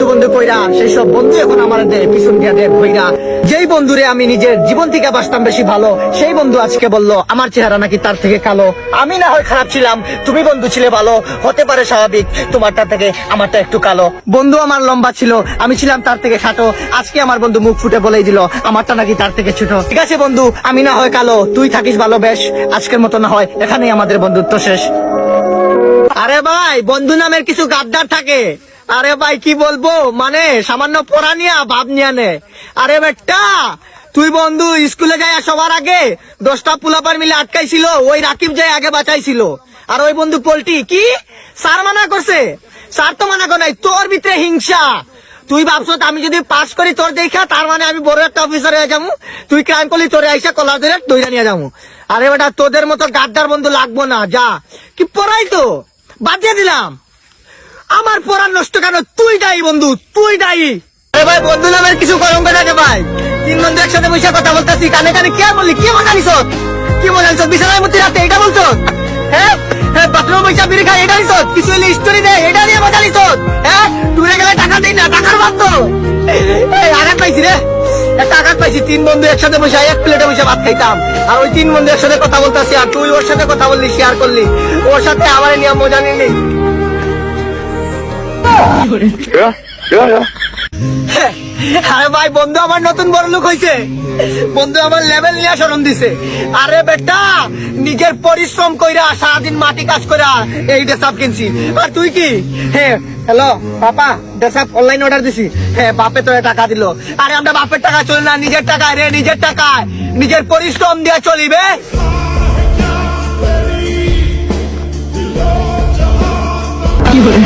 বন্ধু কইরা সেই সব বন্ধু এখন আমার পিছন দিয়া দেখ কইরা। যেই বন্ধুরে আমি নিজের জীবন থেকে বাসতাম বেশি ভালো, সেই বন্ধু আজকে বলল আমার চেহারা নাকি তার থেকে কালো। আমি না হয় খারাপ ছিলাম, তুমি বন্ধু ছিলে ভালো, হতে পারে স্বাভাবিক তোমারটা থেকে আমারটা একটু কালো। বন্ধু আমার লম্বা ছিল, আমি ছিলাম তার থেকে খাটো, আজকে আমার বন্ধু মুখ ফুটে বলেই দিল আমারটা নাকি তার থেকে ছোট। ঠিক আছে বন্ধু, আমি না হয় কালো, তুই থাকিস ভালো, বেশ আজকের মতো না হয় এখানেই আমাদের বন্ধুত্ব শেষ। আরে ভাই, বন্ধু নামের কিছু গাদ্দার থাকে। আরে ভাই কি বলবো, মানে সামান্য পড়া নিয়া ভাব নিয়া নে। আরে বেটা, তুই বন্ধু স্কুলে যাই সবার আগে 10টা পুলাপার মিলে আটকাইছিল, ওই রাকিব যাই আগে বাঁচাইছিল। আর ওই বন্ধু পোল্টি কি স্যার মানা করছে? স্যার তো মানা করে নাই, তোর ভিতরে হিংসা। তুই ভাবছ আমি যদি পাস করি তোর দেখা তার মানে আমি বড় একটা অফিসার হয়ে যাবো, তুই ক্রাইম করলি তোরে আইসা কলার ধরে দইরা নিয়ে যাবো। আরে বেটা, তোদের মতো গাদ্দার বন্ধু লাগবো না, যা। কি পড়াই তো বাদ দিয়ে দিলাম, আমার পড়ার নষ্ট কেন? তুই দায়ী বন্ধু, তুই দায়ী। আরে ভাই, বন্ধু নামের কিছু গরম বেড়াকে ভাই, 3 বন্ধু একসাথে বসে কথা বলতেছি, কানে কানে কে বললি? কি মজা নিছ? কি মজা নিছ? বিছানায় মধ্যে রাতে এটা বলছ? হ্যাঁ হ্যাঁ, বাথরুমে বসে বিড়ি খাই এটা নিছ? কিছু হলে স্টোরি দে, এটা নিয়ে মজা নিছ? হ্যাঁ, টুরে গেলে টাকা দিই না, টাকার বাদ তো। আঘাত পাইছি রে, একটা আঘাত পাইছি। 3 বন্ধু একসাথে বসে এক প্লেটে বসে ভাত খাইতাম, আর ওই 3 বন্ধু একসাথে কথা বলতেছি, আর তুই ওর সাথে কথা বললি, শেয়ার করলি, ওর সাথে আমার নিয়ে মজা নিলি। আরে ভাই, বন্ধু আমার নতুন বড় লোক হয়েছে, বন্ধু আমার লেভেল নিয়ে শরম দিছে। আরে বেটা, নিজের পরিশ্রম কইরা সারাদিন মাটি কাজ কইরা এই ড্রেসআপ কিনছি, আর তুই কি? হ্যাঁ hello papa, dress up online order দিছি। হ্যাঁ, বাপে তোরে টাকা দিল। আরে আমরা বাপের টাকা চলি না, নিজের টাকায় রে, নিজের টাকায়, নিজের পরিশ্রম দিয়ে চলিবে। কি বলে?